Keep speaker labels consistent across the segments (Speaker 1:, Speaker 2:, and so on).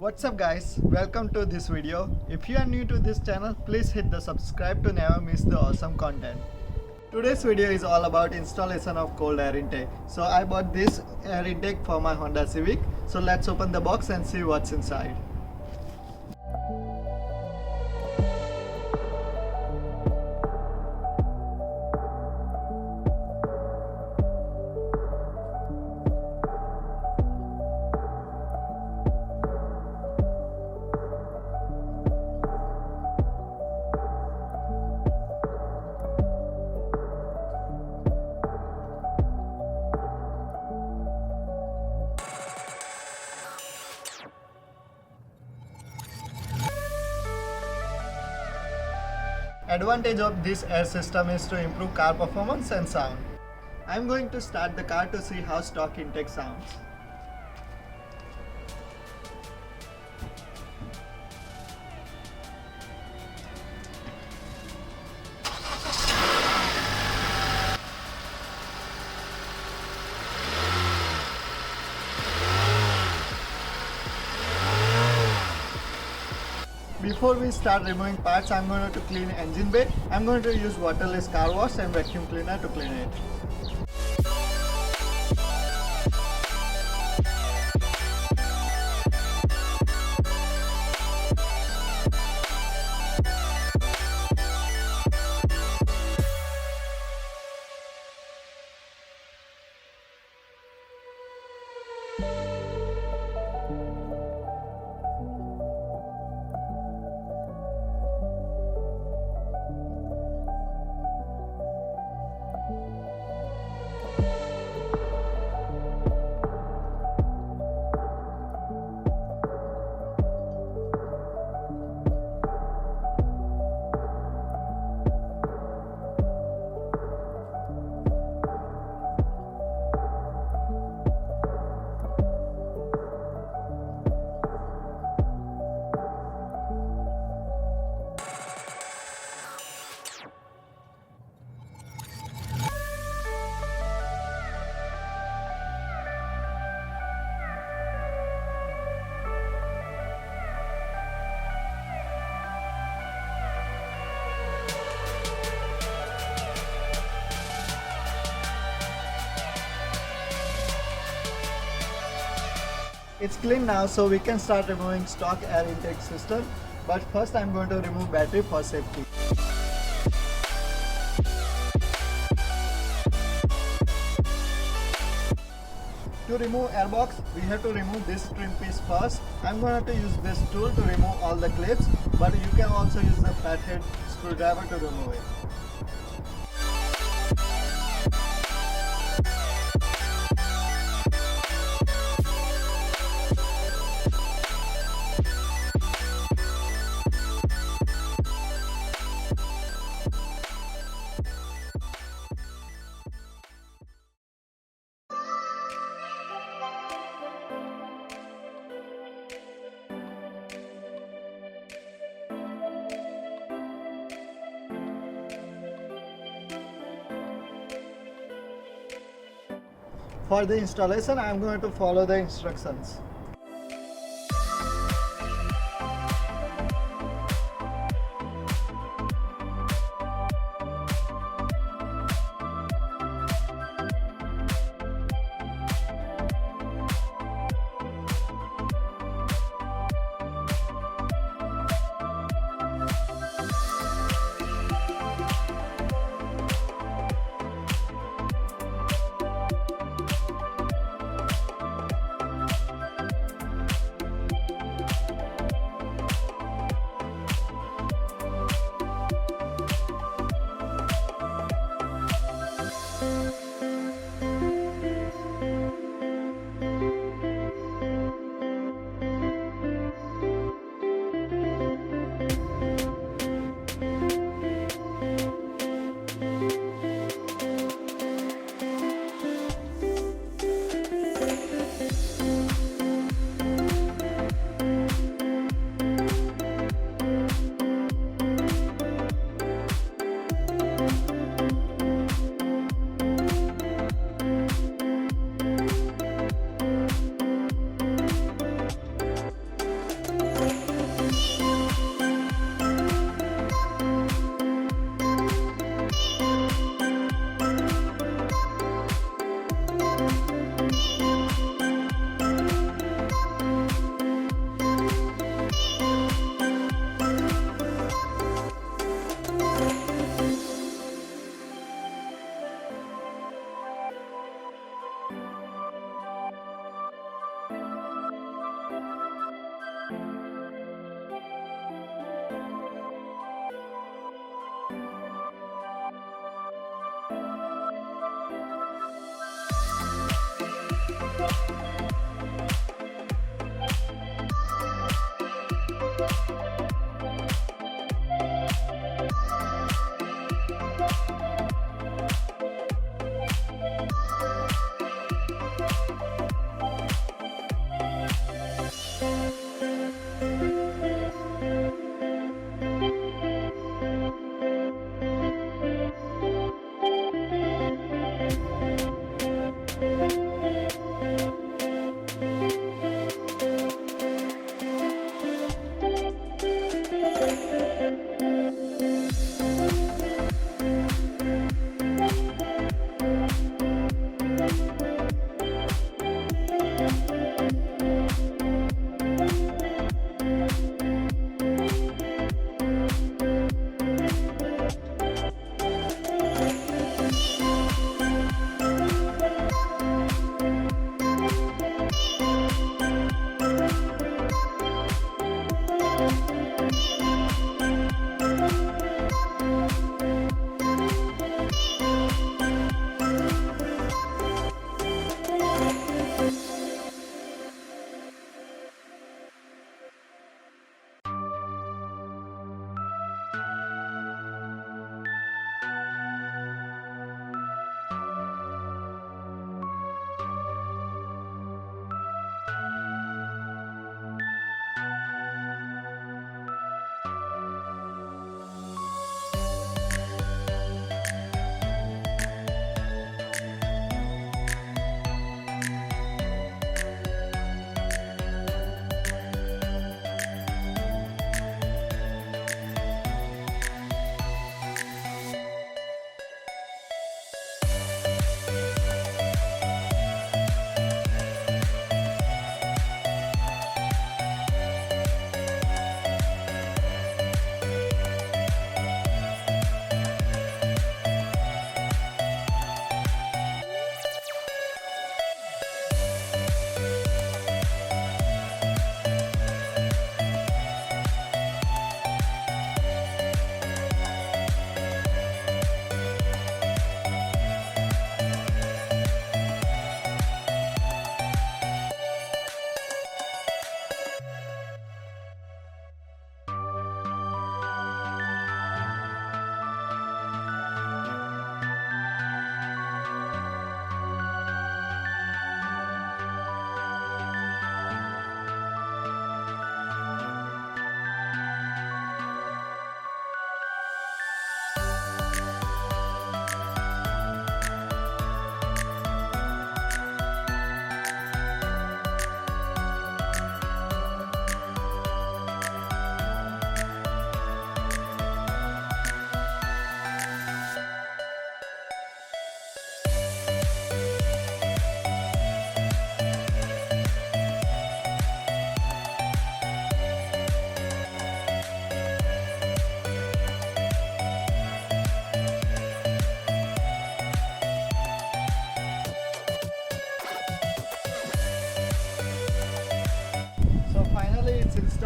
Speaker 1: What's up guys, welcome to this video. If you are new to this channel, please hit the subscribe to never miss the awesome content. Today's video is all about installation of cold air intake. So I bought this air intake for my Honda Civic. So let's open the box and see what's inside. Advantage of this air system is to improve car performance and sound. I'm going to start the car to see how stock intake sounds. Before we start removing parts, I'm going to clean engine bay. I'm going to use waterless car wash and vacuum cleaner to clean it. It's clean now, so we can start removing stock air intake system. But first I'm going to remove battery for safety. To remove airbox, we have to remove this trim piece first. I'm going to use this tool to remove all the clips, but you can also use the flathead screwdriver to remove it. For the installation, I am going to follow the instructions.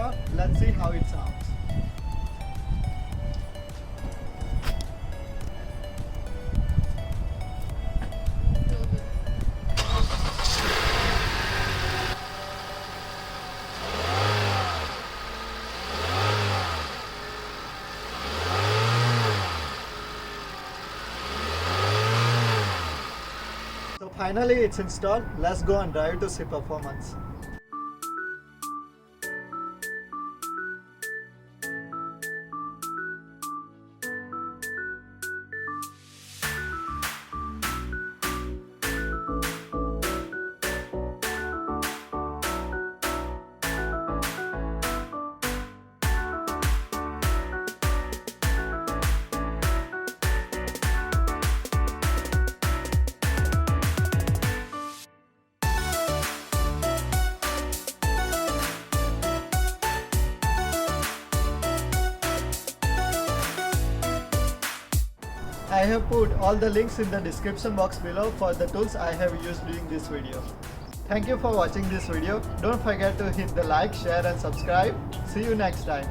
Speaker 1: installed, let's see how it sounds. So finally it's installed. Let's go and drive to see performance. I have put all the links in the description box below for the tools I have used during this video. Thank you for watching this video. Don't forget to hit the like, share and subscribe. See you next time.